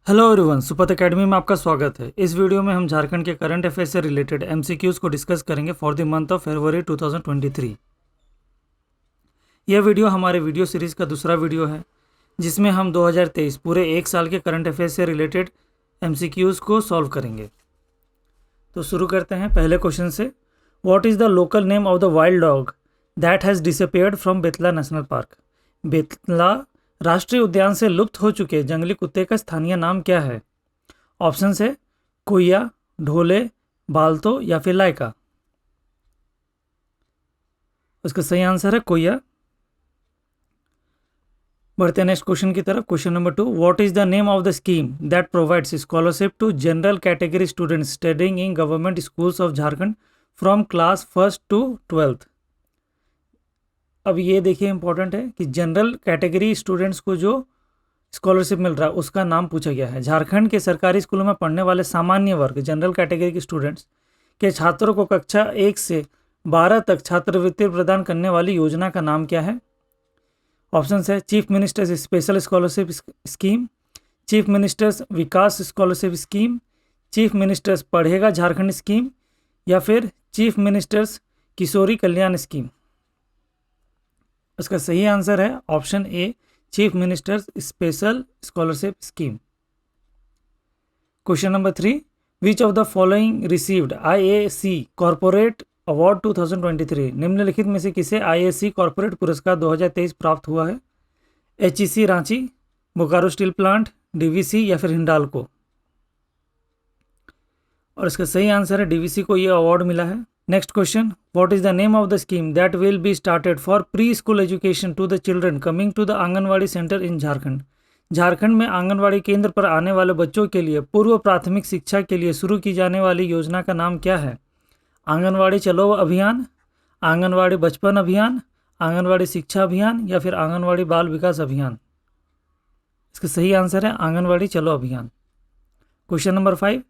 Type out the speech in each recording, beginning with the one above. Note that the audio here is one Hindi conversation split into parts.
हेलो एवरीवन, सुपथ एकेडमी में आपका स्वागत है। इस वीडियो में हम झारखंड के करंट अफेयर्स से रिलेटेड एमसीक्यूज को डिस्कस करेंगे for the month of February 2023। यह वीडियो हमारे वीडियो सीरीज का दूसरा वीडियो है जिसमें हम 2023 पूरे एक साल के करंट अफेयर्स से रिलेटेड एमसीक्यूज को सॉल्व करेंगे। तो शुरू करते हैं पहले क्वेश्चन से। What is the local name of the wild dog that has disappeared from Betla national park? Betla राष्ट्रीय उद्यान से लुप्त हो चुके जंगली कुत्ते का स्थानीय नाम क्या है? ऑप्शन है कुइया, ढोले, बाल्तो या फिर लाइका। उसका सही आंसर है कुइया। बढ़ते हैं नेक्स्ट क्वेश्चन की तरफ। Question number 2, what is the name of the scheme that provides scholarship to general category students studying in government schools of Jharkhand from class 1st to 12th? अब ये देखिए इंपॉर्टेंट है कि जनरल कैटेगरी स्टूडेंट्स को जो स्कॉलरशिप मिल रहा है उसका नाम पूछा गया है। झारखंड के सरकारी स्कूलों में पढ़ने वाले सामान्य वर्ग जनरल कैटेगरी के स्टूडेंट्स के छात्रों को कक्षा 1 से 12 तक छात्रवृत्ति प्रदान करने वाली योजना का नाम क्या है? ऑप्शन है chief minister's special scholarship scheme, chief minister's Vikas scholarship scheme, chief minister's Padhega Jharkhand scheme या फिर chief minister's Kishori Kalyan scheme. इसका सही आंसर है option A, chief minister's special scholarship scheme. Question number 3, which of the following received IAC corporate award 2023? निम्नलिखित में से किसे IAC कॉर्पोरेट पुरस्कार 2023 प्राप्त हुआ है? HEC Ranchi, Bokaro steel plant, DVC या फिर हिंडाल्को। और इसका सही आंसर है DVC को यह अवार्ड मिला है। Next question, what is the name of the scheme that will be started for pre school education to the children coming to the anganwadi centre in Jharkhand? Jharkhand में आंगनवाड़ी केंद्र पर आने वाले बच्चों के लिए पूर्व प्राथमिक शिक्षा के लिए शुरू की जाने वाली योजना का नाम क्या है? आंगनवाड़ी चलो अभियान, आंगनवाड़ी बचपन अभियान, आंगनवाड़ी शिक्षा अभियान या फिर आंगनवाड़ी बाल विकास अभियान। इसका सही आंसर है आंगनवाड़ी चलो अभियान। Question number 5,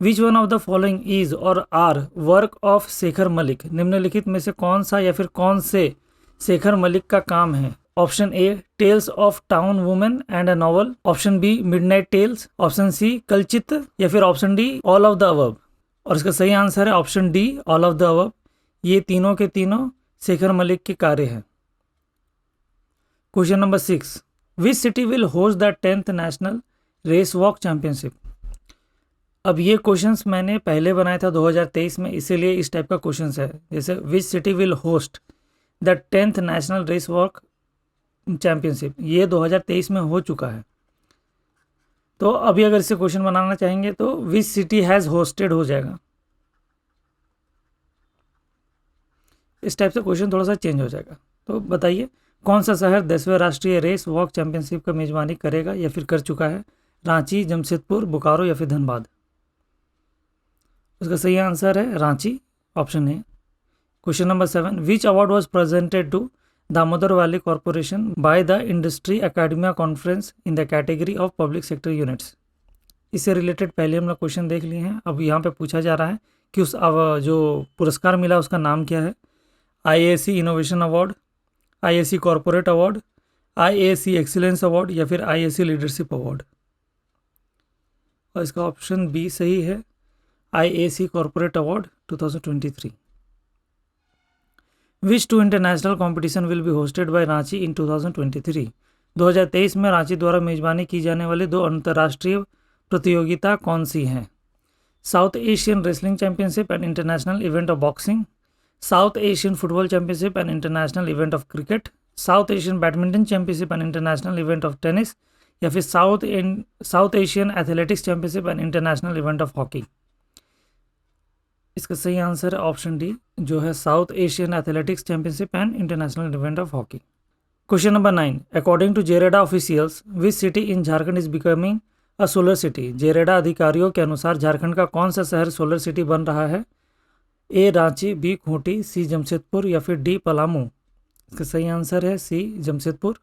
which one of the following is or are work of Shekhar Malik? निम्नलिखित में से कौन सा या फिर कौन से शेखर मलिक का काम है? Option A tales of town women and a novel, option B midnight tales, option C Kalchitra या फिर option D all of the above. और इसका सही आंसर है option D all of the above. ये तीनों के तीनों शेखर मलिक के कार्य हैं। Question number 6, which city will host the 10th national race walk championship? अब ये क्वेश्चंस मैंने पहले बनाया था 2023 में, इसीलिए इस टाइप का क्वेश्चंस है। जैसे which city will host the 10th national race walk championship, ये 2023 में हो चुका है। तो अभी अगर इसे क्वेश्चन बनाना चाहेंगे तो विच सिटी हैज़ होस्टेड हो जाएगा। इस टाइप से क्वेश्चन थोड़ा सा चेंज हो जाएगा। तो बताइए कौन सा शहर 10वें राष्ट्रीय रेस वॉक चैंपियनशिप का मेजबानी करेगा या फिर कर चुका है? रांची, जमशेदपुर, बोकारो या फिर धनबाद। उसका सही आंसर है Ranchi, option A. Question number 7, which award was presented to Damodar Valley Corporation by the industry academia conference in the category of public sector units? इससे रिलेटेड पहले हम लोग क्वेश्चन देख लिए हैं। अब यहाँ पे पूछा जा रहा है कि उस जो पुरस्कार मिला उसका नाम क्या है? IAC innovation award, IAC corporate award, IAC excellence award या फिर IAC लीडरशिप अवार्ड। और इसका ऑप्शन बी सही है, IAC corporate award 2023। Which two international competition will be hosted by Ranchi in 2023? 2023 में रांची द्वारा मेजबानी की जाने वाली 2 अंतर्राष्ट्रीय प्रतियोगिता कौन सी हैं? South Asian wrestling championship and international event of boxing, South Asian football championship and international event of cricket, South Asian badminton championship and international event of tennis या फिर South Asian athletics championship and international event of hockey. इसका सही आंसर है ऑप्शन डी, जो है South Asian athletics championship and international event of hockey. Question number 9, according to JREDA officials which city in Jharkhand is becoming a solar city? JREDA अधिकारियों के अनुसार झारखंड का कौन सा शहर सोलर सिटी बन रहा है? A Ranchi, B Khunti, C Jamshedpur या फिर डी पलामू। इसका सही आंसर है C Jamshedpur.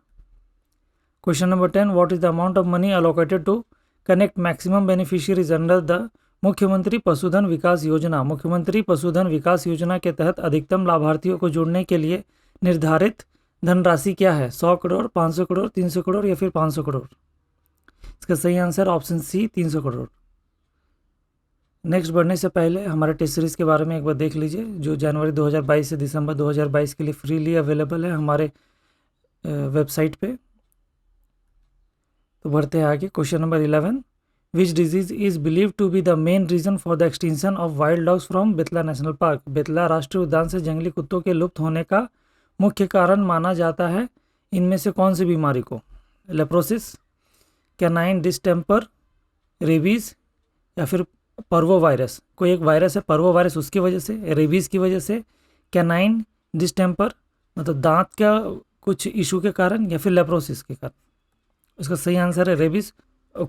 Question number 10, what is the amount of money allocated to connect maximum beneficiaries under the Mukhyamantri Pashudhan विकास योजना? मुख्यमंत्री पशुधन विकास योजना के तहत अधिकतम लाभार्थियों को जोड़ने के लिए निर्धारित धनराशि क्या है? 100 करोड़, 500 करोड़, 300 करोड़ या फिर 500 करोड़? इसका सही answer option C 300 crore. Next बढ़ने से पहले हमारे टेस्ट सीरीज़ के बारे में एक बार देख लीजिए, जो जनवरी 2022 से दिसंबर 2022 के लिए फ्रीली अवेलेबल है हमारे वेबसाइट पे। तो बढ़ते हैं आगे। Question number 11, which disease is believe to be the main reason for the extinction of wild dogs from Betla national park. Betla राष्ट्रीय उद्यान से जंगली कुत्तों के लुप्त होने का मुख्य कारण माना जाता है इनमें से कौन सी बीमारी को? लेप्रोसिस, कैनाइन डिस्टेम्पर, रेबीज या फिर पर्वो वायरस। कोई एक वायरस है पर्वो वायरस, उसकी वजह से, रेबीज की वजह से, कैनाइन डिस्टेम्पर मतलब दांत का कुछ इशू के कारण, या फिर लेप्रोसिस के कारण। उसका सही आंसर है रेबीज।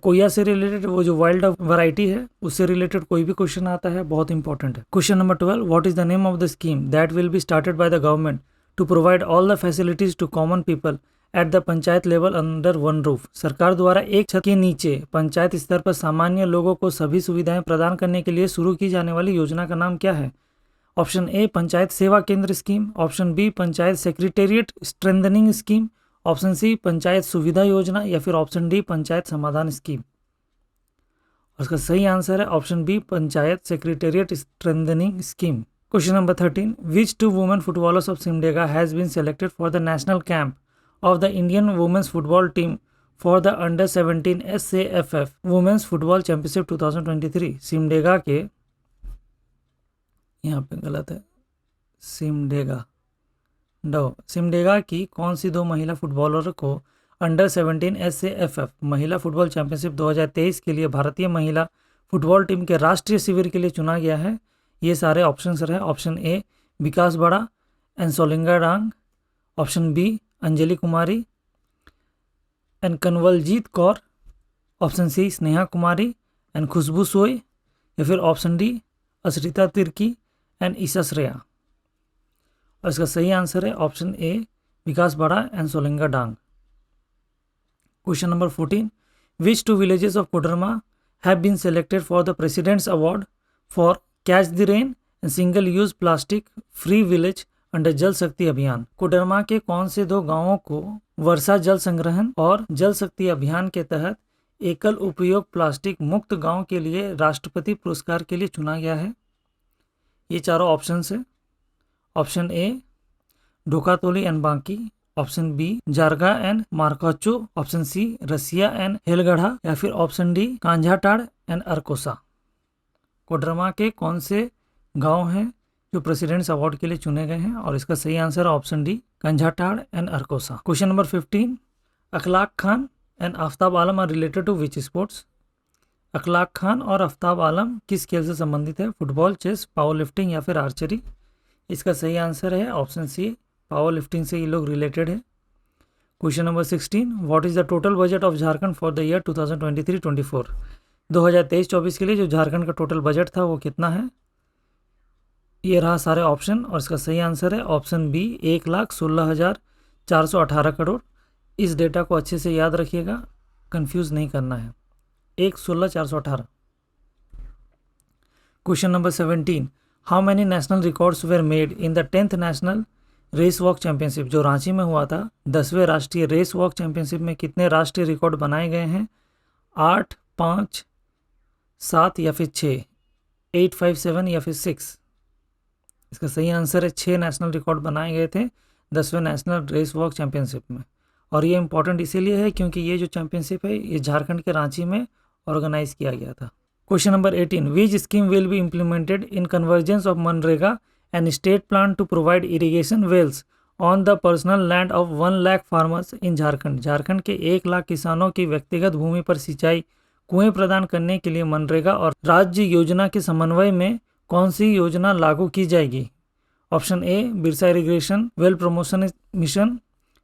कोया से रिलेटेड, वो जो वाइल्ड वैरायटी है उससे रिलेटेड कोई भी क्वेश्चन आता है बहुत इंपॉर्टेंट है। Question number 12, what is the name of the scheme that will be started by the government to provide all the facilities to common people at the panchayat level under one roof. सरकार द्वारा एक छत के नीचे पंचायत स्तर पर सामान्य लोगों को सभी सुविधाएं प्रदान करने के लिए शुरू की जाने वाली योजना का नाम क्या है? ऑप्शन ए panchayat Seva Kendra scheme, option B panchayat secretariat strengthening scheme, option C panchayat Suvidha Yojana, या फिर ऑप्शन डी पंचायत समाधान स्कीम। उसका सही आंसर है option B panchayat secretariat strengthening scheme. Question number 13, which two women footballers of Simdega has been selected for the national camp of the Indian women's football team for the under 17 SAFF Women's Football Championship 2023। Simdega के, यहाँ पे गलत है, सिमडेगा की कौन सी दो महिला फुटबॉलर को अंडर 17 SAFF महिला फुटबॉल चैंपियनशिप 2023 के लिए भारतीय महिला फुटबॉल टीम के राष्ट्रीय शिविर के लिए चुना गया है? ये सारे ऑप्शन रहे। Option A Vikas Bara and Solinga Dang, option B Anjali Kumari and Kanwaljeet Kaur, option C Sneha Kumari and Khushboo Soy, या फिर option D Asrita Tirkey and Isa Shreya. और इसका सही आंसर है option A Vikas Bara and Solinga Dang. Question number 14, which two villages of Koderma have been selected for the president's award for catch the rain and single use plastic free village under Jal शक्ति अभियान। कोडरमा के कौन से दो गांवों को वर्षा जल संग्रहण और जल शक्ति अभियान के तहत एकल उपयोग प्लास्टिक मुक्त गांव के लिए राष्ट्रपति पुरस्कार के लिए चुना गया है? ये चारों ऑप्शन है। Option A Dhokatoli and Banki, option B Jarga and Markacho, option C Rasiya and Helgarha, या फिर option D Kanjhatar and Arkosa. Koderma के कौन से गांव हैं जो प्रेसिडेंट्स अवार्ड के लिए चुने गए हैं? और इसका सही answer option D Kanjhatar and Arkosa. Question number 15, Akhlaq Khan and Aftab Alam are related to which sports. Akhlaq Khan और आफ्ताब आलम किस खेल से संबंधित है? फुटबॉल, चेस, पावर लिफ्टिंग, या फिर आर्चरी। इसका सही आंसर है ऑप्शन सी पावर लिफ्टिंग से ये लोग रिलेटेड है। Question number 16, what is the total budget of Jharkhand for the year 2023-24। 2023-24 के लिए जो झारखंड का टोटल बजट था वो कितना है? ये रहा सारे ऑप्शन, और इसका सही आंसर है ऑप्शन बी 1,16,418 करोड़। इस डेटा को अच्छे से याद रखिएगा, कंफ्यूज नहीं करना है। 1,16,418। Question number 17, how many national records were made in the 10th national race walk championship जो रांची में हुआ था? 10वें राष्ट्रीय रेस वॉक चैंपियनशिप में कितने राष्ट्रीय रिकॉर्ड बनाए गए हैं? 8, 5, 7 या फिर 6, 8, 5, 7 या फिर 6। इसका सही आंसर है 6 नेशनल रिकॉर्ड बनाए गए थे 10वें नेशनल रेस वॉक चैंपियनशिप में। और ये इंपॉर्टेंट इसीलिए है क्योंकि ये जो चैंपियनशिप है ये झारखंड के रांची में ऑर्गेनाइज किया गया था। Question number 18, which scheme will be implemented in convergence of MNREGA and state plan to provide irrigation wells on the personal land of 1 lakh farmers in Jharkhand. Jharkhand के 1 लाख किसानों की व्यक्तिगत भूमि पर सिंचाई कुएं प्रदान करने के लिए मनरेगा और राज्य योजना के समन्वय में कौन सी योजना लागू की जाएगी? Option A Birsa irrigation well promotion mission,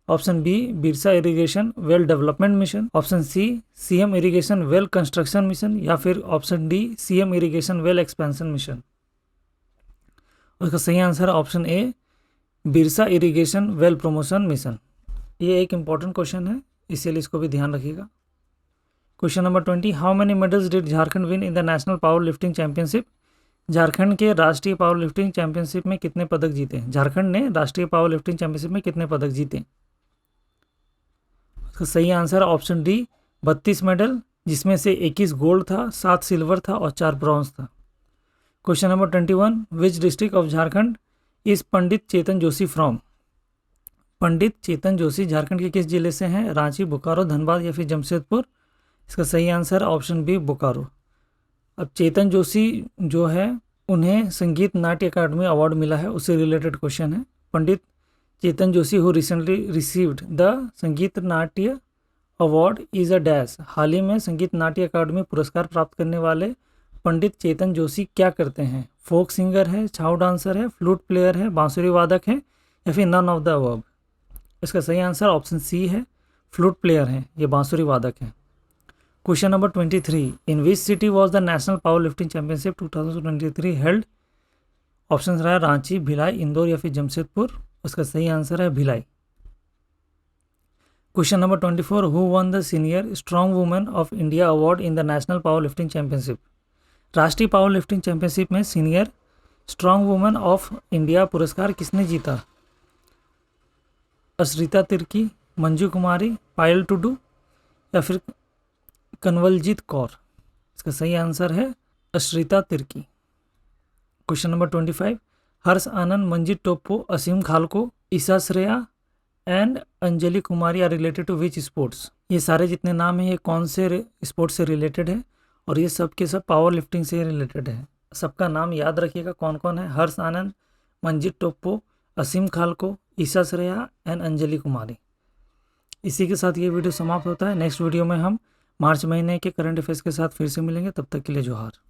option B Birsa irrigation well development mission, option C CM irrigation well construction mission, या फिर option D CM irrigation well expansion mission. उसका सही आंसर है option A Birsa irrigation well promotion mission. ये एक इंपॉर्टेंट क्वेश्चन है, इसीलिए इसको भी ध्यान रखिएगा। Question number 20, how many medals did Jharkhand win in the national power lifting championship. Jharkhand के राष्ट्रीय पावर लिफ्टिंग चैंपियनशिप में कितने पदक जीते? झारखंड ने राष्ट्रीय पावर लिफ्टिंग चैंपियनशिप में कितने पदक जीते? उसका सही आंसर ऑप्शन डी 32 मेडल, जिसमें से 21 गोल्ड था, 7 सिल्वर था और 4 ब्रॉन्ज था। Question number 21, which district of Jharkhand is Pandit Chetan Joshi from? Pandit Chetan Joshi Jharkhand के किस जिले से हैं? रांची, बोकारो, धनबाद या फिर जमशेदपुर? इसका सही आंसर ऑप्शन बी बोकारो। अब चेतन जोशी जो है उन्हें संगीत नाट्य अकादमी अवार्ड मिला है, उससे रिलेटेड क्वेश्चन है। Pandit Chetan Joshi who recently received the Sangeet Natya award is a dash. हाल ही में संगीत नाट्य अकादमी पुरस्कार प्राप्त करने वाले पंडित चेतन जोशी क्या करते हैं? फोक सिंगर है, छाऊ डांसर है, फ्लूट प्लेयर है, बांसुरी वादक है या फिर नन ऑफ द अबव? इसका सही आंसर ऑप्शन सी है, फ्लूट प्लेयर है, ये बांसुरी वादक है। Question number 23, in which city was the national power lifting championship 2023 held? Option रहा है रांची, भिलाई, इंदौर या फिर जमशेदपुर। उसका सही आंसर है Bhilai. Question number 24, who one the senior strong women of India award in the national power lifting championship? राष्ट्रीय पावर लिफ्टिंग चैंपियनशिप में senior strong women of India पुरस्कार किसने जीता? अश्रिता तिर्की, मंजू कुमारी, पायल टुडू या फिर कन्वलजीत कौर? इसका सही आंसर है अश्रिता तिर्की। क्वेश्चन नंबर 25, हर्ष आनंद, मंजीत टोप्पो, असीम खालको, Isha Shreya and Anjali Kumari are related to which sports? ये सारे जितने नाम हैं ये कौन से स्पोर्ट्स से रिलेटेड है? और ये सब के सब पावर लिफ्टिंग से रिलेटेड है। सबका नाम याद रखिएगा कौन कौन है। हर्ष आनंद, मंजीत टोप्पो, असीम खालको, ईशा श्रेया एंड अंजलि कुमारी। इसी के साथ ये वीडियो समाप्त होता है। नेक्स्ट वीडियो में हम मार्च महीने के करंट अफेयर्स के साथ फिर से मिलेंगे। तब तक के लिए जोहार।